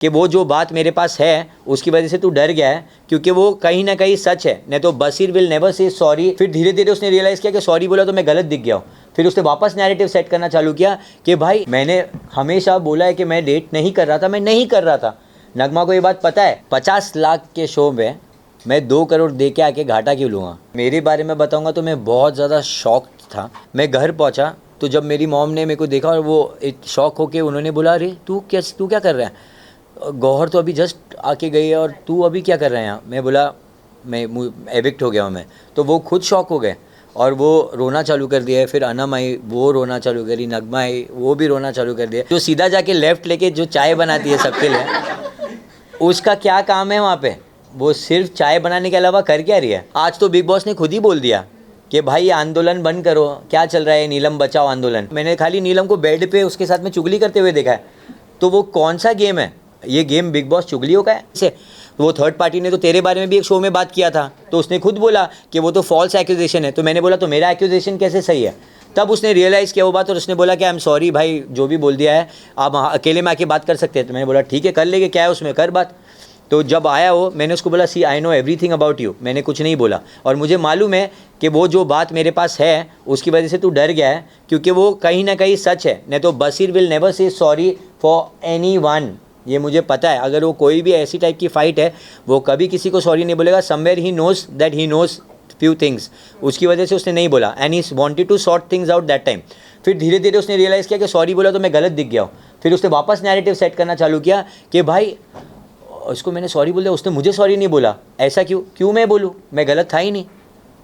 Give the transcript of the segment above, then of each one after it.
कि वो जो बात मेरे पास है उसकी वजह से तू डर गया है, क्योंकि वो कहीं ना कहीं सच है, नहीं तो Basheer will never say sorry. फिर धीरे धीरे उसने रियलाइज़ किया कि सॉरी बोला तो मैं गलत दिख गया हूँ। फिर उसने वापस नैरेटिव सेट करना चालू किया कि भाई मैंने हमेशा बोला है कि मैं डेट नहीं कर रहा था, मैं नहीं कर रहा था। नगमा को ये बात पता है। 50 लाख के शो में मैं 2 करोड़ दे के आके घाटा क्यों लूँगा। मेरे बारे में बताऊँगा तो मैं बहुत ज़्यादा शॉक था। मैं घर पहुँचा तो जब मेरी मॉम ने मेरे को देखा और वो एक शॉक होके उन्होंने बोला, अरे तू क्या कर रहा है, गौहर तो अभी जस्ट आके गई है और तू अभी क्या कर रहे हैं यहाँ। मैं बोला मैं एविक्ट हो गया हूँ मैं। तो वो खुद शॉक हो गए और वो रोना चालू कर दिया है। फिर अनम आई, वो रोना चालू करी, नगमा आई, वो भी रोना चालू कर दिया। जो सीधा जाके लेफ़्ट लेके जो चाय बनाती है सबके लिए, उसका क्या काम है वहाँ पे, वो सिर्फ चाय बनाने के अलावा कर क्या रही है। आज तो बिग बॉस ने खुद ही बोल दिया कि भाई आंदोलन बंद करो, क्या चल रहा है नीलम बचाओ आंदोलन। मैंने खाली नीलम को बेड पे उसके साथ में चुगली करते हुए देखा है। तो वो कौन सा गेम है, ये गेम बिग बॉस चुगलियों का है। इसे वो थर्ड पार्टी ने तो तेरे बारे में भी एक शो में बात किया था, तो उसने खुद बोला कि वो तो फॉल्स एक्यूजेशन है। तो मैंने बोला तो मेरा एक्यूजेशन कैसे सही है। तब उसने रियलाइज़ किया वो बात और उसने बोला कि आई एम सॉरी भाई, जो भी बोल दिया है आप अकेले में आके बात कर सकते हैं। तो मैंने बोला ठीक है कर लेंगे, क्या है उसमें, कर बात। तो जब आया वो, मैंने उसको बोला see I know everything about you, मैंने कुछ नहीं बोला और मुझे मालूम है कि वो जो बात मेरे पास है उसकी वजह से तू डर गया है, क्योंकि वो कहीं ना कहीं सच है, नहीं तो Basheer will never say sorry for anyone. ये मुझे पता है, अगर वो कोई भी ऐसी टाइप की फ़ाइट है वो कभी किसी को सॉरी नहीं बोलेगा। Somewhere he knows that he knows few things, उसकी वजह से उसने नहीं बोला and he wanted to sort things out that time. फिर धीरे धीरे उसने रियलाइज़ किया कि सॉरी बोला तो मैं गलत दिख गया हूँ। फिर उसने वापस नैरेटिव सेट करना चालू किया कि भाई उसको मैंने सॉरी बोल दिया, उसने मुझे सॉरी नहीं बोला, ऐसा क्यों मैं बोलूँ, मैं गलत था ही नहीं।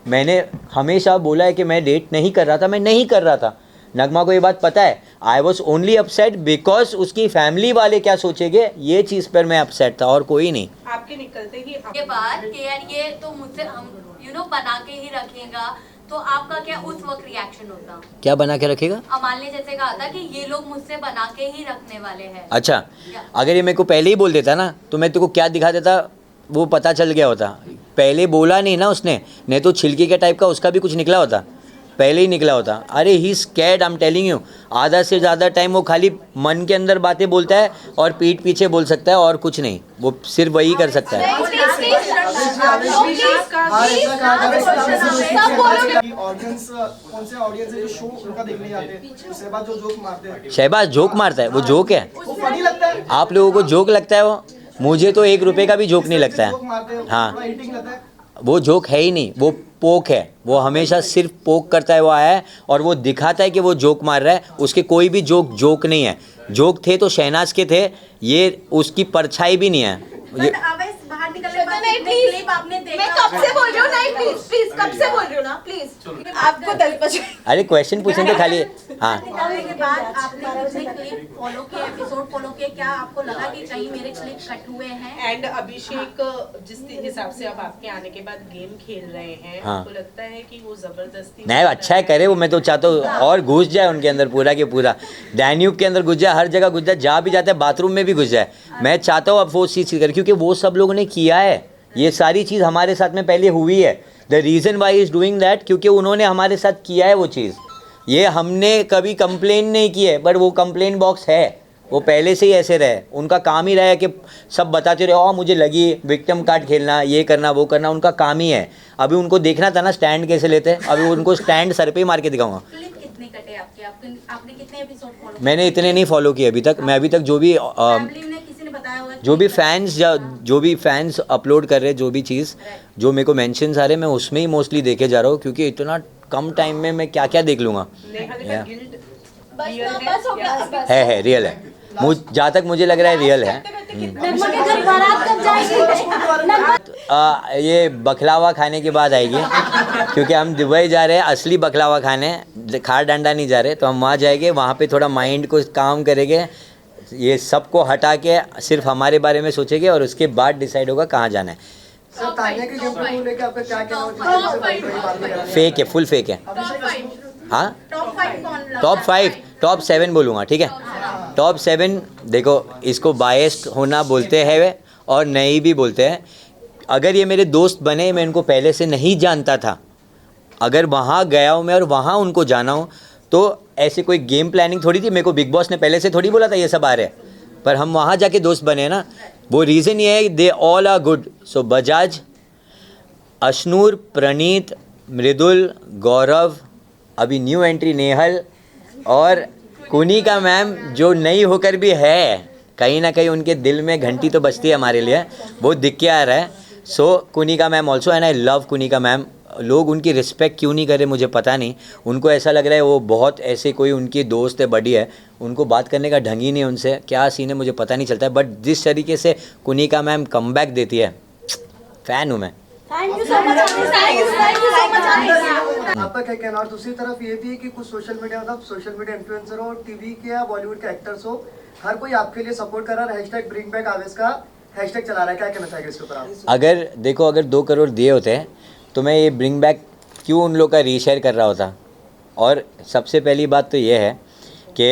मैंने हमेशा बोला है कि मैं डेट नहीं कर रहा था, मैं नहीं कर रहा था। नगमा को ये बात पता है। I was only upset because उसकी फैमिली वाले क्या सोचेंगे, ये चीज़ पर मैं अपसेट था और कोई नहीं। आपके निकलते ही के बाद कि यार ये तो मुझसे हम बना के ही रखेगा, तो आपका क्या उस वक्त रिएक्शन होता? क्या बना के रखेगा? अमाल ने जैसे कहा था कि ये लोग मुझसे बना के ही रखने वाले हैं। अच्छा, अगर ये मेरे को पहले ही बोल देता ना तो मैं तेरे को क्या दिखा देता वो पता चल गया होता। पहले बोला नहीं ना उसने, नहीं तो छिलके के टाइप का उसका भी कुछ निकला होता, पहले ही निकला होता। अरे he scared, I am telling you. आधा से ज़्यादा टाइम वो खाली मन के अंदर बातें बोलता है और पीठ पीछे बोल सकता है और कुछ नहीं, वो सिर्फ वही कर सकता है। शहबाज जोक मारता है, वो जोक है। आप लोगों को जोक लगता है वो, मुझे तो 1 रुपये का भी जोक नहीं लगता है। हाँ, वो जोक है ही नहीं, वो पोक है। वो हमेशा सिर्फ पोक करता है, वो आया है और वो दिखाता है कि वो जोक मार रहा है। उसके कोई भी जोक नहीं है। जोक थे तो शहनाज के थे, ये उसकी परछाई भी नहीं है। ये मैं कब से बोल रही हूँ, नहीं प्लीज कब से बोल रही हूँ ना, प्लीज आपको 10 अरे क्वेश्चन पूछेंगे खाली। हाँ, के बाद आपने मुझे क्लिप फॉलो किया, एपिसोड फॉलो किया, क्या आपको लगा कि कहीं मेरे क्लिप कट हुए हैं? एंड अभिषेक जिस हिसाब से अब आपके आने के बाद गेम खेल रहे हैं, हाँ। आपको लगता है कि वो जबरदस्ती नहीं अच्छा है करे वो, मैं तो चाहता हूँ और घुस जाए उनके अंदर पूरा के पूरा, डैन्यूब के अंदर घुस जाए, हर जगह घुस जाए, जहाँ भी जाता है बाथरूम में भी घुस जाए। मैं चाहता हूँ अब वो चीज़ करे, क्योंकि वो सब लोगों ने किया है, ये सारी चीज़ हमारे साथ में पहले हुई है। The reason why is doing that, क्योंकि उन्होंने हमारे साथ किया है वो चीज़। ये हमने कभी कंप्लेन नहीं की है, बट वो कंप्लेन बॉक्स है, वो पहले से ही ऐसे रहे। उनका काम ही रहा है कि सब बताते रहे, मुझे लगी विक्टिम कार्ड खेलना, ये करना वो करना, उनका काम ही है। अभी उनको देखना था ना स्टैंड कैसे लेते हैं, अभी उनको स्टैंड सर पे ही मार के दिखाऊंगा। क्लिप कितने कटे आपके? आपने कितने एपिसोड फॉलो? मैंने इतने नहीं फॉलो किए अभी तक। मैं अभी तक जो भी फैमिली ने किसी ने बताया होगा, जो भी फैंस अपलोड कर रहे हैं, जो भी चीज़ जो मेरे को मेंशंस आ रहे हैं, मैं उसमें ही मोस्टली देखे जा रहा हूँ, क्योंकि इतना कम टाइम में मैं क्या क्या देख लूँगा। है रियल है, जहाँ तक मुझे लग रहा है रियल है। ये बखलावा खाने के बाद आएगी, क्योंकि हम दुबई जा रहे हैं असली बखलावा खाने, खार डंडा नहीं जा रहे। तो हम वहाँ जाएंगे, वहाँ पे थोड़ा माइंड को काम करेंगे, ये सबको हटा के सिर्फ हमारे बारे में सोचेंगे और उसके बाद डिसाइड होगा कहाँ जाना है। फेक है, फुल फेक है। हाँ, टॉप 7 बोलूँगा, ठीक है। टॉप 7 देखो, इसको बायस्ड होना बोलते हैं और नहीं भी बोलते हैं। अगर ये मेरे दोस्त बने, मैं इनको पहले से नहीं जानता था, अगर वहाँ गया हूँ मैं और वहाँ उनको जाना हूँ, तो ऐसे कोई गेम प्लानिंग थोड़ी थी। मेरे को बिग बॉस ने पहले से थोड़ी बोला था ये सब आ रहे हैं। पर हम वहाँ जाके दोस्त बने ना, वो रीज़न ये है दे ऑल आर गुड. सो बजाज, अशनूर, प्रणीत, मृदुल, गौरव, अभी न्यू एंट्री नेहल और कुनिका मैम जो नई होकर भी है, कहीं ना कहीं उनके दिल में घंटी तो बजती है हमारे लिए, वो दिख के आ रहा है. So Kunika ma'am also, and I love Kunika ma'am. लोग उनकी रिस्पेक्ट क्यों नहीं करे मुझे पता नहीं. उनको ऐसा लग रहा है वो बहुत ऐसे कोई उनकी दोस्त है, बड़ी है, उनको बात करने का ढंग ही नहीं उनसे. क्या सीन है मुझे पता नहीं चलता है, बट जिस तरीके से कुनिका मैम कमबैक देती है, फ़ैन हूँ मैं. Thank you so much, thank you so much. आपका क्या कहना. और दूसरी तरफ ये भी है कि कुछ सोशल मीडिया इन्फ्लुएंसर हो, टीवी के या बॉलीवुड के एक्टर्स हो, हर कोई आपके लिए सपोर्ट कर रहा है, हैशटैग ब्रिंग बैक आवेश का हैशटैग चला रहा है. क्या कहना चाहेंगे इसके ऊपर आप? अगर देखो, अगर 2 करोड़ दिए होते तो मैं ये ब्रिंग बैक क्यों उन लोग का रीशेयर कर रहा होता. और सबसे पहली बात तो ये है कि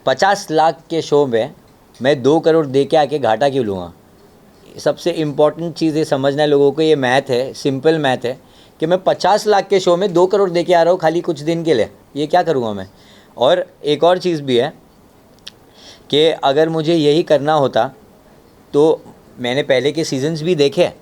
50 लाख के शो में मैं 2 करोड़ दे के आके घाटा क्यों लूँगा. सबसे इम्पॉर्टेंट चीज़ ये समझना है लोगों को, ये मैथ है, सिंपल मैथ है कि मैं 50 लाख के शो में 2 करोड़ दे के आ रहा हूँ खाली कुछ दिन के लिए. ये क्या करूँगा मैं. और एक और चीज़ भी है कि अगर मुझे यही करना होता तो मैंने पहले के सीजन्स भी देखे,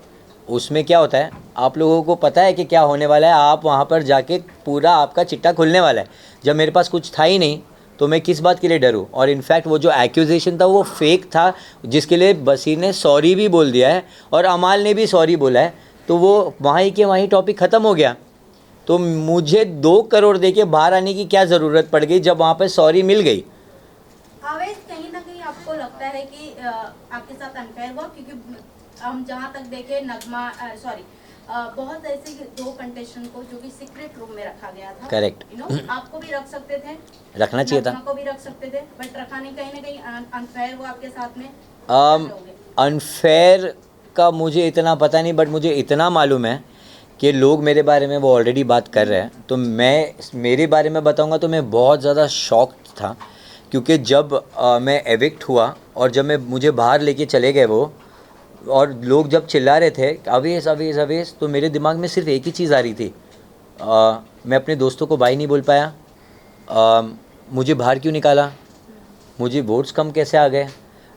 उसमें क्या होता है आप लोगों को पता है कि क्या होने वाला है. आप वहाँ पर जाके पूरा आपका चिट्टा खुलने वाला है. जब मेरे पास कुछ था ही नहीं तो मैं किस बात के लिए डरूं. और इनफैक्ट वो जो एक्यूजेशन था वो फेक था, जिसके लिए बसीर ने सॉरी भी बोल दिया है और अमाल ने भी सॉरी बोला है. तो वो वहीं के वहीं टॉपिक ख़त्म हो गया. तो मुझे 2 करोड़ दे के बाहर आने की क्या ज़रूरत पड़ गई जब वहाँ पर सॉरी मिल गई. आवेश, कहीं ना कहीं आपको लगता है कि आपके साथ अनफेयर हुआ, क्योंकि हम जहाँ तक देखे नगमा बहुत ऐसे 2 कंटेस्टेंट को जो कि सीक्रेट रूम में रखा गया था. Correct. आपको भी रख सकते थे, रखना चाहिए था, नगमा को भी रख सकते थे, बट रखा नहीं. कहीं ना कहीं अनफेयर हुआ आपके साथ में. अनफेयर का मुझे इतना पता नहीं, बट मुझे इतना मालूम है कि लोग मेरे बारे में वो ऑलरेडी बात कर रहे हैं. तो मैं मेरे बारे में बताऊंगा तो मैं बहुत ज़्यादा शॉक्ड था, क्योंकि जब मैं एविक्ट हुआ और जब मुझे बाहर लेके चले गए वो, और लोग जब चिल्ला रहे थे अवेश अवेश अवेश, तो मेरे दिमाग में सिर्फ एक ही चीज़ आ रही थी. मैं अपने दोस्तों को बाय नहीं बोल पाया, मुझे बाहर क्यों निकाला, मुझे वोट्स कम कैसे आ गए.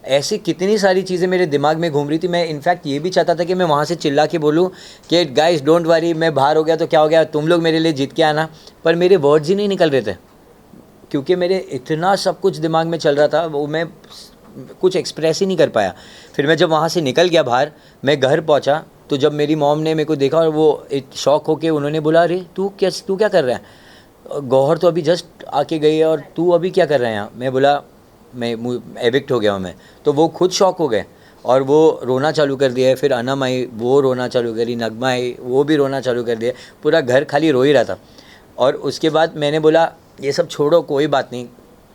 ऐसी कितनी सारी चीज़ें मेरे दिमाग में घूम रही थी. मैं इनफैक्ट ये भी चाहता था कि मैं वहाँ से चिल्ला के बोलूँ कि गाइस डोंट वरी, मैं बाहर हो गया तो क्या हो गया, तुम लोग मेरे लिए जीत के आना. पर मेरे वर्ड्स ही नहीं निकल रहे थे, क्योंकि मेरे इतना सब कुछ दिमाग में चल रहा था, वो मैं कुछ एक्सप्रेस ही नहीं कर पाया. फिर मैं जब वहाँ से निकल गया बाहर, मैं घर पहुँचा तो जब मेरी मॉम ने मेरे को देखा और वो एक शॉक होके उन्होंने बोला, अरे तू क्या कर रहा है, गौहर तो अभी जस्ट आके गई है और तू अभी क्या कर रहा है यहाँ. मैं बोला मैं एविक्ट हो गया हूँ मैं. तो वो खुद शॉक हो गए और वो रोना चालू कर दिया. फिर अनम आई, वो रोना चालू करी, नगमा आई, वो भी रोना चालू कर दिया. पूरा घर खाली रो ही रहा था. और उसके बाद मैंने बोला ये सब छोड़ो, कोई बात नहीं,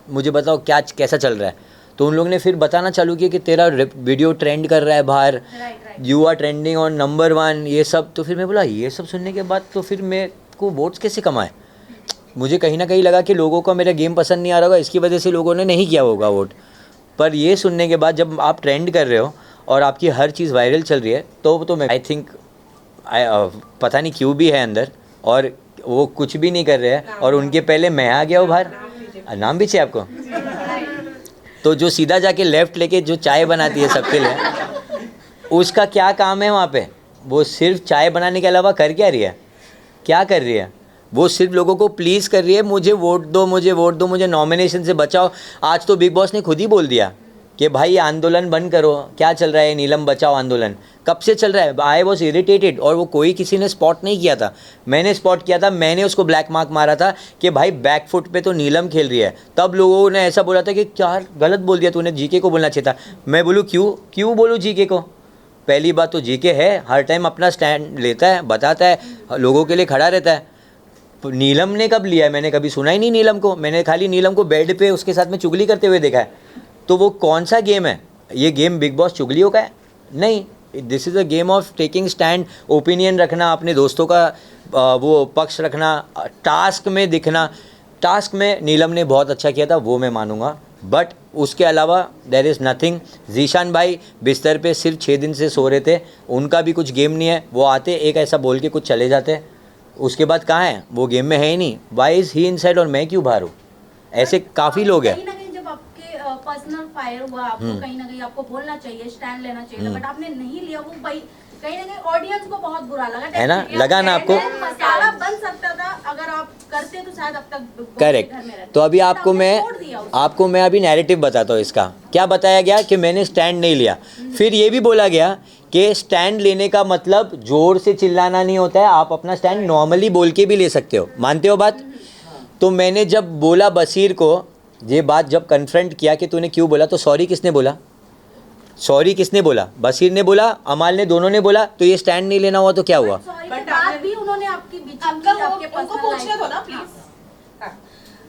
मुझे बताओ क्या कैसा चल रहा है. तो उन लोग ने फिर बताना चालू किया कि तेरा वीडियो ट्रेंड कर रहा है बाहर, you are trending on number 1, ये सब. तो फिर मैं बोला ये सब सुनने के बाद तो फिर मेरे को वोट्स कैसे कमाए. मुझे कहीं ना कहीं लगा कि लोगों को मेरा गेम पसंद नहीं आ रहा होगा, इसकी वजह से लोगों ने नहीं किया होगा वोट. पर ये सुनने के बाद जब आप ट्रेंड कर रहे हो और आपकी हर चीज़ वायरल चल रही है तो मैं आई थिंक पता नहीं क्यों भी है अंदर, और वो कुछ भी नहीं कर रहे हैं और उनके पहले मैं आ गया हूँ बाहर. नाम भी चाहिए आपको. तो जो सीधा जाके लेफ़्ट लेके जो चाय बनाती है सबके लिए, उसका क्या काम है वहाँ पे. वो सिर्फ चाय बनाने के अलावा कर क्या रही है, क्या कर रही है. वो सिर्फ लोगों को प्लीज़ कर रही है, मुझे वोट दो, मुझे वोट दो, मुझे नॉमिनेशन से बचाओ. आज तो बिग बॉस ने खुद ही बोल दिया कि भाई आंदोलन बंद करो. क्या चल रहा है नीलम बचाओ आंदोलन, कब से चल रहा है. I was irritated. और वो कोई किसी ने स्पॉट नहीं किया था, मैंने स्पॉट किया था. मैंने उसको ब्लैक मार्क मारा था कि भाई बैक फुट पे तो नीलम खेल रही है. तब लोगों ने ऐसा बोला था कि क्या गलत बोल दिया तूने, जीके को बोलना चाहिए था. मैं बोलूँ क्यों बोलूँ जीके को. पहली बात तो जीके है, हर टाइम अपना स्टैंड लेता है, बताता है, लोगों के लिए खड़ा रहता है. नीलम ने कब लिया है, मैंने कभी सुना ही नहीं नीलम को. मैंने खाली नीलम को बेड पे उसके साथ में चुगली करते हुए देखा है. तो वो कौन सा गेम है, ये गेम बिग बॉस चुगलियों का है नहीं. This is a game of taking stand, opinion रखना, अपने दोस्तों का वो पक्ष रखना, टास्क में दिखना. टास्क में नीलम ने बहुत अच्छा किया था, वो मैं मानूंगा. बट उसके अलावा देयर इज़ नथिंग. जीशान भाई बिस्तर पे सिर्फ 6 दिन से सो रहे थे, उनका भी कुछ गेम नहीं है. वो आते एक ऐसा बोल के कुछ चले जाते, उसके बाद कहाँ है, वो गेम में है ही नहीं. वाई इज़ ही इनसाइड और मैं क्यों बाहर हूँ. ऐसे काफ़ी लोग हैं. कहीं ना कहीं जब आपके पर्सनल फायर हुआ, आपको कहीं ना कहीं आपको बोलना चाहिए, स्टैंड लेना चाहिए, बट आपने नहीं लिया। वो भाई कहीं ना कहीं ऑडियंस को बहुत बुरा लगा, है ना? लगा ना आपको? मसाला बन सकता था अगर आप करते तो शायद अब तक घर में करेक्ट। रहते। तो अभी But आपको आपने मैं छोड़ दिया उसको। आपको मैं अभी नैरेटिव बताता हूँ इसका। क्या बताया गया कि मैंने स्टैंड नहीं लिया। फिर ये भी बोला गया कि स्टैंड लेने का मतलब जोर से चिल्लाना नहीं होता है, आप अपना स्टैंड नॉर्मली बोल के भी ले सकते हो। मानते हो बात? तो मैंने जब बोला बसीर को ये बात, जब कन्फ्रंट किया कि तूने क्यों बोला, तो सॉरी किसने बोला? सॉरी किसने बोला? बसीर ने बोला, अमाल ने, दोनों ने बोला। तो ये स्टैंड नहीं लेना हुआ तो क्या हुआ? सॉरी But के बाद आपने- भी उन्होंने आपकी बीच आपका की, वो आपके उनको personal पूछने life दो ना में। प्लीज।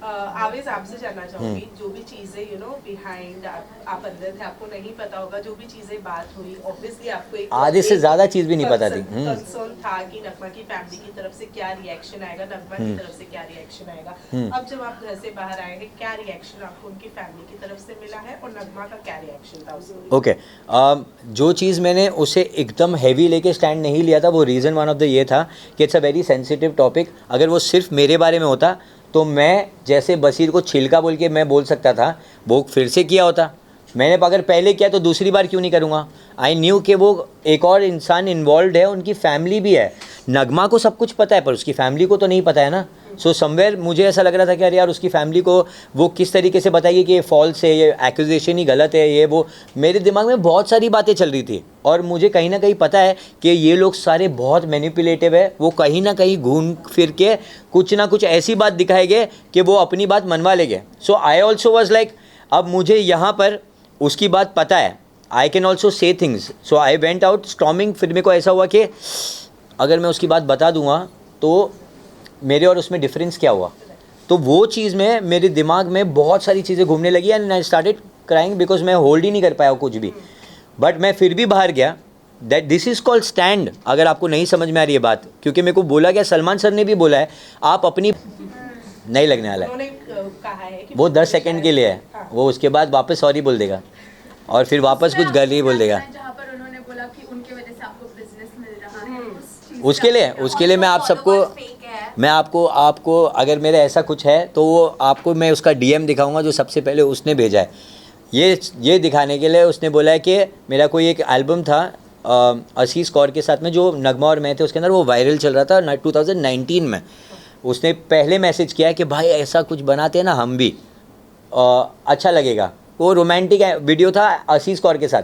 आवेज आपसे जानना चाहूंगी, जो भी चीजें बिहाइंड आप अंदर थे, आपको नहीं पता होगा, जो भी चीजें बात हुई, ऑब्वियसली आपको एक आधे से ज़्यादा चीज़ भी नहीं पता थी। कंसर्न था कि नगमा की फैमिली की तरफ से क्या रिएक्शन आएगा, नगमा की तरफ से क्या रिएक्शन आएगा। अब जब आप घर से बाहर आए हैं, क्या रिएक्शन आपको उनकी फैमिली की तरफ से मिला है और नगमा का क्या रिएक्शन था उसको? ओके जो चीज़ मैंने उसे एकदम हैवी लेके स्टैंड नहीं लिया था, वो रीज़न वन ऑफ द ये था कि it's a very sensitive topic. अगर वो सिर्फ मेरे बारे में होता तो मैं जैसे बसीर को छिलका बोल के मैं बोल सकता था, वो फिर से किया होता। मैंने अगर पहले किया तो दूसरी बार क्यों नहीं करूँगा? आई न्यू कि वो एक और इंसान इन्वॉल्व है, उनकी फैमिली भी है। नगमा को सब कुछ पता है पर उसकी फैमिली को तो नहीं पता है ना। सो समवेयर मुझे ऐसा लग रहा था कि अरे यार उसकी फैमिली को वो किस तरीके से बताएगी कि ये फॉल्स है, ये एक्यूजेशन ही गलत है, ये वो। मेरे दिमाग में बहुत सारी बातें चल रही थी और मुझे कहीं ना कहीं पता है कि ये लोग सारे बहुत मैनिपुलेटिव है। वो कहीं ना कहीं घूम फिर के कुछ ना कुछ ऐसी बात दिखाएंगे कि वो अपनी बात मनवा लेंगे। सो आई ऑल्सो वॉज लाइक, अब मुझे यहाँ पर उसकी बात पता है, I can also say things. So I went out storming. फिर मेरे को ऐसा हुआ कि अगर मैं उसकी बात बता दूंगा तो मेरे और उसमें डिफरेंस क्या हुआ। तो वो चीज़ में मेरे दिमाग में बहुत सारी चीज़ें घूमने लगी and I started crying because मैं होल्ड ही नहीं कर पाया कुछ भी। बट मैं फिर भी बाहर गया। That this is called stand. अगर आपको नहीं समझ में आ रही है बात, क्योंकि मेरे को बोला गया, सलमान सर ने भी बोला है, आप अपनी नहीं लगने वाला है। उन्होंने कहा है कि वो 10 सेकंड के लिए है, वो उसके बाद वापस सॉरी बोल देगा और फिर वापस कुछ गलत ही बोल देगा। जहाँ पर उन्होंने बोला कि उनके वजह से आपको बिजनेस मिल रहा है, उस चीज़ उसके लिए मैं आप सबको, मैं आपको अगर मेरा ऐसा कुछ है तो वो आपको मैं उसका डीएम दिखाऊंगा जो सबसे पहले उसने भेजा है। ये दिखाने के लिए उसने बोला है कि मेरा कोई एक एल्बम था असीस कौर के साथ में, जो नगमा और मैं थे, उसके अंदर वो वायरल चल रहा था 2019 में। उसने पहले मैसेज किया है कि भाई ऐसा कुछ बनाते हैं ना हम भी, अच्छा लगेगा। वो रोमांटिक वीडियो था असीस कौर के साथ,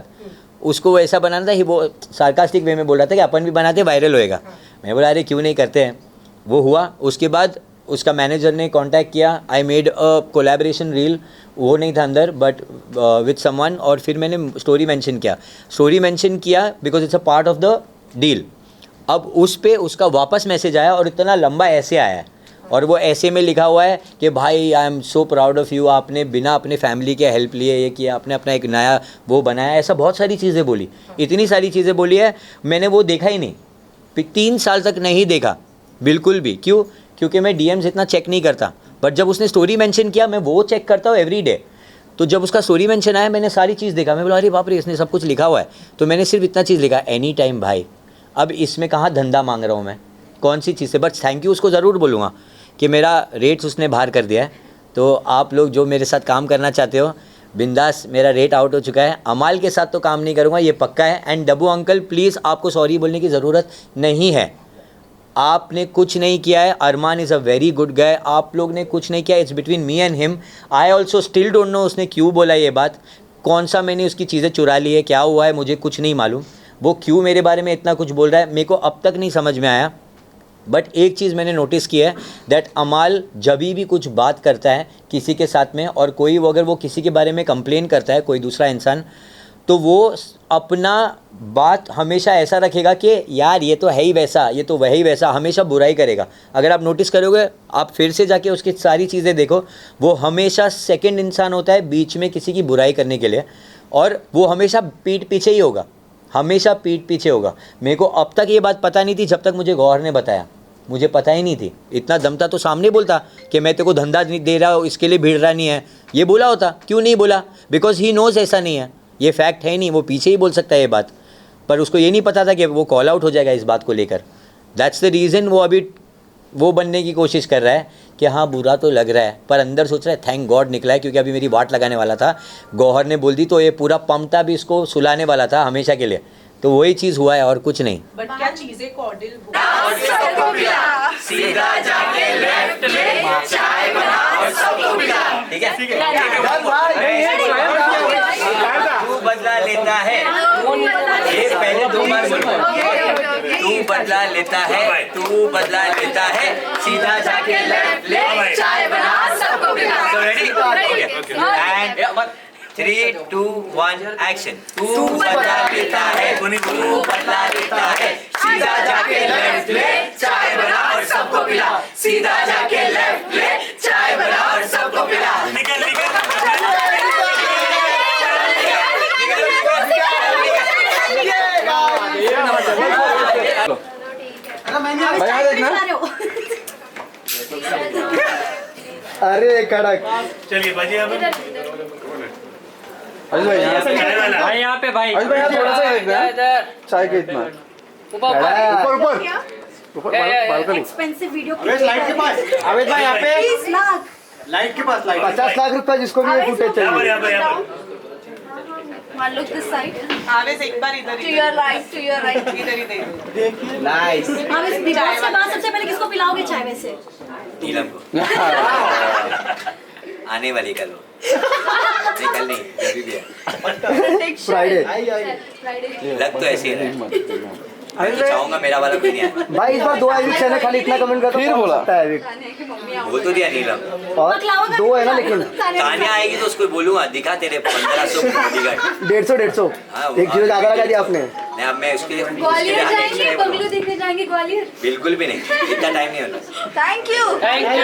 उसको वो ऐसा बनाना था कि वो सार्कास्टिक वे में बोल रहा था कि अपन भी बनाते, वायरल होएगा। मैं बोला अरे क्यों नहीं करते हैं। वो हुआ। उसके बाद उसका मैनेजर ने कांटेक्ट किया, I made a collaboration reel, वो नहीं था अंदर बट विथ समवन। और फिर मैंने स्टोरी मेंशन किया because it's a part of the deal. अब उस पे उसका वापस मैसेज आया और इतना लंबा ऐसे आया है और वो ऐसे में लिखा हुआ है कि भाई I am so proud of you, आपने बिना अपने फैमिली के हेल्प लिए ये किया, आपने अपना एक नया वो बनाया। ऐसा बहुत सारी चीज़ें बोली, इतनी सारी चीज़ें बोली है। मैंने वो देखा ही नहीं, 3 साल तक नहीं देखा बिल्कुल भी। क्यों? क्योंकि मैं डीएम्स इतना चेक नहीं करता। बट जब उसने स्टोरी मेंशन किया मैं वो चेक करता हूँ एवरी डे। तो जब उसका स्टोरी मेंशन आया मैंने सारी चीज़ देखा। मैं बोला अरे बाप रे, इसने सब कुछ लिखा हुआ है। तो मैंने सिर्फ इतना चीज़ लिखा, एनी टाइम भाई। अब इसमें कहाँ धंधा मांग रहा हूँ मैं, कौन सी चीज़ से। बट थैंक यू उसको ज़रूर बोलूँगा कि मेरा रेट्स उसने बाहर कर दिया है। तो आप लोग जो मेरे साथ काम करना चाहते हो, बिंदास, मेरा रेट आउट हो चुका है। अमाल के साथ तो काम नहीं करूँगा, ये पक्का है। एंड डब्बू अंकल प्लीज़, आपको सॉरी बोलने की ज़रूरत नहीं है, आपने कुछ नहीं किया है। Armaan is a very good guy, आप लोग ने कुछ नहीं किया। It's between me and him. I also still don't know उसने क्यों बोला ये बात, कौन सा मैंने उसकी चीज़ें चुरा ली है, क्या हुआ है, मुझे कुछ नहीं मालूम। वो क्यों मेरे बारे में इतना कुछ बोल रहा है मेरे को अब तक नहीं समझ में आया। बट एक चीज़ मैंने नोटिस की है दैट अमाल जब भी कुछ बात करता है किसी के साथ में, और कोई वो अगर वो किसी के बारे में कंप्लेन करता है, कोई दूसरा इंसान, तो वो अपना बात हमेशा ऐसा रखेगा कि यार ये तो है ही वैसा, ये तो वही वैसा, हमेशा बुराई करेगा। अगर आप नोटिस करोगे, आप फिर से जाके उसकी सारी चीज़ें देखो, वो हमेशा सेकंड इंसान होता है बीच में किसी की बुराई करने के लिए, और वो हमेशा पीठ पीछे ही होगा, हमेशा पीठ पीछे होगा। मेरे को अब तक ये बात पता नहीं थी जब तक मुझे गौहर ने बताया, मुझे पता ही नहीं थी। इतना दम था तो सामने बोलता कि मैं तेरे को धंधा नहीं दे रहा हूँ, इसके लिए भिड़ रहा नहीं है, ये बोला होता। क्यों नहीं बोला? बिकॉज ही नोज़ ऐसा नहीं है, ये फैक्ट है नहीं, वो पीछे ही बोल सकता है ये बात, पर उसको ये नहीं पता था कि वो कॉल आउट हो जाएगा इस बात को लेकर। दैट्स द रीज़न वो अभी वो बनने की कोशिश कर रहा है कि हाँ बुरा तो लग रहा है, पर अंदर सोच रहा है थैंक गॉड निकला है, क्योंकि अभी मेरी वाट लगाने वाला था, गौहर ने बोल दी तो ये पूरा पम्पटा भी इसको सुलाने वाला था हमेशा के लिए। तो वही चीज़ हुआ है और कुछ नहीं। बट क्या चीजें कॉर्डियल सीधा जाके लेफ्ट में चाय बना और सबको पिला। ठीक है, तू बदला लेता है, ये पहले 2 बार बोलो। तू बदला लेता है, तू बदला लेता है, सीधा जाके लेफ्ट ले चाय बना सबको पिला। So ready? And 3, 2, 1 action. तू बदला लेता है, तू बदला लेता है, सीधा जाके लेफ्ट ले चाय बना और सबको पिला। सीधा जाके लेफ्ट ले चाय बना और सबको पिला। निकल निकल अरे कड़क। चलिए बाजी अब भाई यहाँ पे भाई थोड़ा सा चाय के इतना ऊपर बालकनी। एक्सपेंसिव वीडियो लाइट के पास आवेद भाई यहाँ पे 30 लाख लाइट के पास 50 लाख रुपए जिसको भी ये फुटेज चाहिए। यहाँ पर One look this side. आवेश एक बार इधर To your right, to your right. इधर इधर नाइस। आप इस दिवस के बाद सबसे पहले किसको पिलाओगे चाय वैसे? नीलम को आने वाली कल वो कल नहीं अभी भी है। फ्राइडे लग तो ऐसी है, मैं तो चाहूंगा मेरा वाला कोई नहीं आए। भाई इस बार 2 एविक्शन है, खाली इतना कमेंट करता फिर बोला बोल तो दिया नीलम, और 2 है ना, लेकिन तानिया आएगी तो उसको बोलूंगा दिखा तेरे 1500 बॉडीगार्ड। 150 हाँ, 1 जीरो ज्यादा लगा दिया आपने। नहीं अब मैं उसके लिए ग्वालियर जाएंगे, बंगलो देखने जाएंगे ग्वालियर। बिल्कुल भी नहीं, इतना टाइम नहीं होता। Thank you. Thank you.